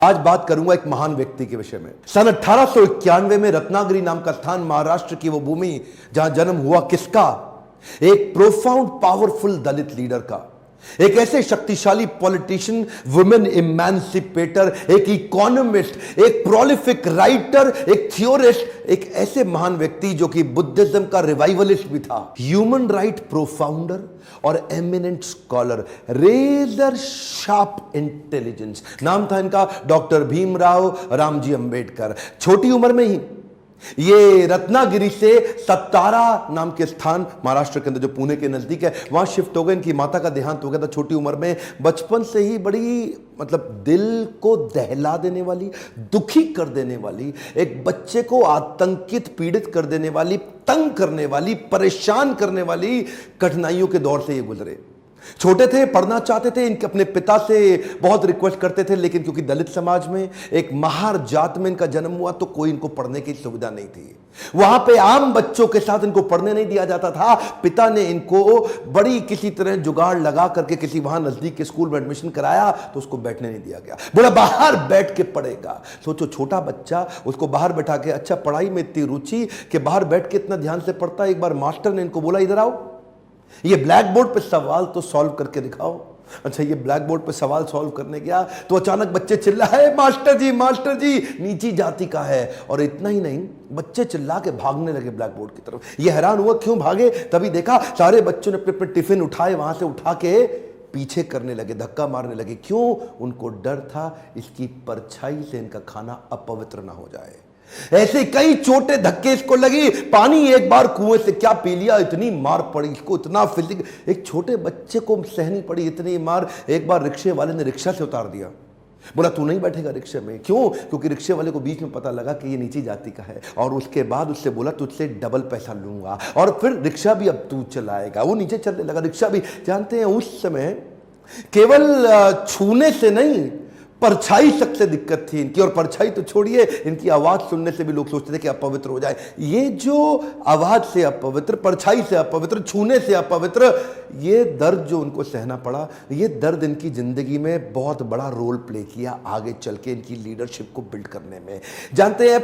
आज बात करूंगा एक महान व्यक्ति के विषय में। सन 1891 में रत्नागिरी नाम का स्थान, महाराष्ट्र की वो भूमि जहां जन्म हुआ किसका? एक प्रोफाउंड पावरफुल दलित लीडर का, एक ऐसे शक्तिशाली पॉलिटिशियन, वुमेन इमेंसिपेटर, एक इकोनॉमिस्ट, एक प्रोलिफिक राइटर, एक थियोरिस्ट, एक ऐसे महान व्यक्ति जो कि बुद्धिज्म का रिवाइवलिस्ट भी था, ह्यूमन राइट प्रोफाउंडर और eminent scholar, razor sharp intelligence. नाम था इनका डॉक्टर भीमराव रामजी अंबेडकर। छोटी उम्र में ही ये रत्नागिरी से सत्तारा नाम के स्थान, महाराष्ट्र के अंदर जो पुणे के नजदीक है, वहां शिफ्ट हो गए। इनकी माता का देहांत हो गया था छोटी उम्र में। बचपन से ही बड़ी दिल को दहला देने वाली, दुखी कर देने वाली, एक बच्चे को आतंकित, पीड़ित कर देने वाली, तंग करने वाली, परेशान करने वाली कठिनाइयों के दौर से ये गुजरे। छोटे थे, पढ़ना चाहते थे, इनके अपने पिता से बहुत रिक्वेस्ट करते थे, लेकिन क्योंकि दलित समाज में, एक महार जात में इनका जन्म हुआ, तो कोई इनको पढ़ने की सुविधा नहीं थी। वहां पे आम बच्चों के साथ इनको पढ़ने नहीं दिया जाता था। पिता ने इनको बड़ी किसी तरह जुगाड़ लगा करके किसी वहां नजदीक के स्कूल में एडमिशन कराया, तो उसको बैठने नहीं दिया गया। बोला बाहर बैठ के पढ़ेगा। सोचो, छोटा बच्चा, उसको बाहर बैठा के, अच्छा पढ़ाई में इतनी रुचि कि बाहर बैठ के इतना ध्यान से पढ़ता। एक बार मास्टर ने इनको बोला, इधर आओ, ये ब्लैक बोर्ड पे सवाल तो सॉल्व करके दिखाओ। अच्छा, ये ब्लैक बोर्ड पे सवाल सॉल्व करने गया तो अचानक बच्चे चिल्लाए, मास्टर जी नीची जाति का है। और इतना ही नहीं, बच्चे चिल्ला के भागने लगे ब्लैक बोर्ड की तरफ। ये हैरान हुआ क्यों भागे, तभी देखा सारे बच्चों ने अपने अपने टिफिन उठाए, वहां से उठा के पीछे करने लगे, धक्का मारने लगे। क्यों? उनको डर था इसकी परछाई से इनका खाना अपवित्र ना हो जाए। ऐसे कई छोटे धक्के इसको लगी। पानी एक बार कुएं से क्या पी लिया, इतनी मार पड़ी इसको, इतना फिजिक, एक छोटे बच्चे को सहनी पड़ी इतनी मार। एक बार रिक्शे वाले ने रिक्शा से उतार दिया, बोला तू नहीं बैठेगा रिक्शे में। क्यों? क्योंकि रिक्शे वाले को बीच में पता लगा कि ये नीची जाति का है। और उसके बाद उससे बोला तुझसे डबल पैसा लूंगा, और फिर रिक्शा भी अब तू चलाएगा। वो नीचे चलने लगा, रिक्शा भी। जानते हैं उस समय केवल छूने से नहीं, परछाई तक से दिक्कत थी इनकी। और परछाई तो छोड़िए, इनकी आवाज सुनने से भी लोग सोचते थे कि अपवित्र हो जाए। ये जो आवाज से अपवित्र, परछाई से अपवित्र, छूने से अपवित्र, ये दर्द जो उनको सहना पड़ा, ये दर्द इनकी जिंदगी में बहुत बड़ा रोल प्ले किया आगे चल के इनकी लीडरशिप को बिल्ड करने में। जानते हैं,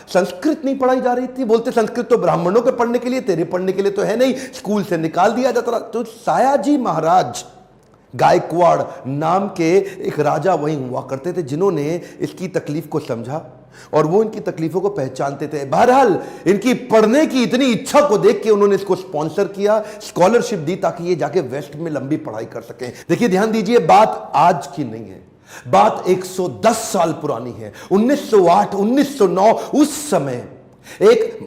संस्कृत नहीं पढ़ाई जा रही थी। बोलते संस्कृत तो ब्राह्मणों के पढ़ने के लिए, तेरे पढ़ने के लिए तो है नहीं, स्कूल से निकाल दिया जाता। तो सायाजी महाराज गायकवाड़ नाम के एक राजा वहीं हुआ करते थे, जिन्होंने इसकी तकलीफ को समझा और वो इनकी तकलीफों को पहचानते थे। बहरहाल इनकी पढ़ने की इतनी इच्छा को देख के उन्होंने इसको स्पॉन्सर किया, स्कॉलरशिप दी, ताकि ये जाके वेस्ट में लंबी पढ़ाई कर सके। देखिए, ध्यान दीजिए, बात आज की नहीं है, बात 110 साल पुरानी है। 1908, 1909, उस समय एक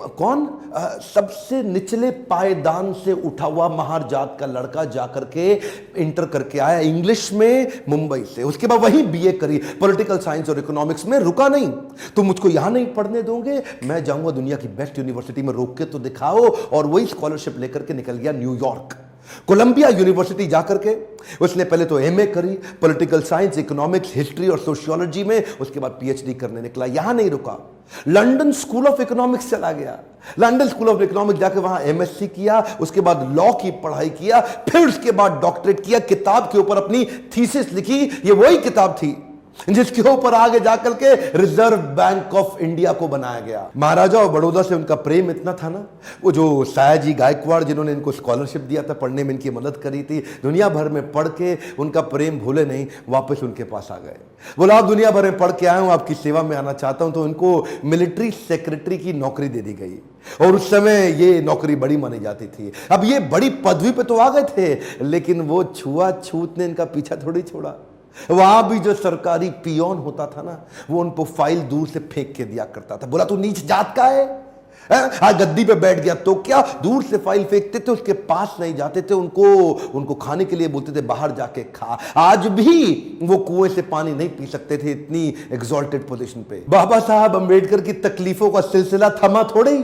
सबसे निचले पायदान से उठा हुआ महार जात का लड़का जाकर के इंटर करके आया इंग्लिश में मुंबई से। उसके बाद वहीं बीए करी, पॉलिटिकल साइंस और इकोनॉमिक्स में। रुका नहीं, तुम मुझको यहां नहीं पढ़ने दोगे, मैं जाऊंगा दुनिया की बेस्ट यूनिवर्सिटी में, रोक के तो दिखाओ। और वही स्कॉलरशिप लेकर के निकल गया न्यूयॉर्क, कोलंबिया यूनिवर्सिटी जाकर के उसने पहले तो एमए करी, पॉलिटिकल साइंस, इकोनॉमिक्स, हिस्ट्री और सोशियोलॉजी में। उसके बाद पीएचडी करने निकला। यहां नहीं रुका, लंदन स्कूल ऑफ इकोनॉमिक्स चला गया। लंदन स्कूल ऑफ इकोनॉमिक्स जाकर वहां एमएससी किया, उसके बाद लॉ की पढ़ाई किया, फिर उसके बाद डॉक्टरेट किया, किताब के ऊपर अपनी थीसिस लिखी। ये वही किताब थी जिसके ऊपर आगे जाकर के रिजर्व बैंक ऑफ इंडिया को बनाया गया। महाराजा और बड़ौदा से उनका प्रेम इतना था ना, वो जो सायाजी गायकवाड़ जिन्होंने इनको स्कॉलरशिप दिया था, पढ़ने में इनकी मदद करी थी, दुनिया भर में पढ़ के उनका प्रेम भूले नहीं, वापस उनके पास आ गए। बोला आप दुनिया भर में पढ़ के आए हूं, आपकी सेवा में आना चाहता हूं। तो उनको मिलिट्री सेक्रेटरी की नौकरी दे दी गई, और उस समय ये नौकरी बड़ी मानी जाती थी। अब ये बड़ी पदवी पे तो आ गए थे, लेकिन वो छुआछूत ने इनका पीछा थोड़ी छोड़ा। वहां भी जो सरकारी पियोन होता था ना, वो उनको फाइल दूर से फेंक के दिया करता था। बोला तू नीच जात का है? आज गद्दी पे बैठ गया तो क्या? दूर से फाइल फेंकते थे, उसके पास नहीं जाते थे। उनको खाने के लिए बोलते थे बाहर जाके खा। आज भी वो कुएं से पानी नहीं पी सकते थे, इतनी एग्जॉल्टेड पोजीशन पे। बाबा साहब अंबेडकर की तकलीफों का सिलसिला थमा थोड़ी।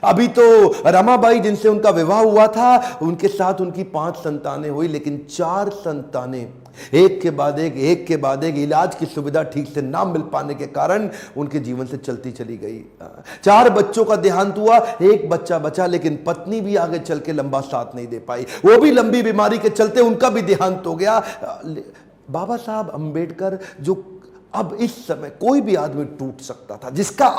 अभी तो रमाबाई जिनसे उनका विवाह हुआ था, उनके साथ उनकी 5 संतानें हुई, लेकिन 4 संतानें एक के बाद एक इलाज की सुविधा ठीक से ना मिल पाने के कारण उनके जीवन से चलती चली गई। 4 बच्चों का देहांत हुआ, 1 बच्चा बचा, लेकिन पत्नी भी आगे चल के लंबा साथ नहीं दे पाई। वो भी लंबी बीमारी के चलते उनका भी देहांत हो गया। बाबा साहब अंबेडकर जो अब इस समय कोई भी आदमी टूट सकता था, जिसका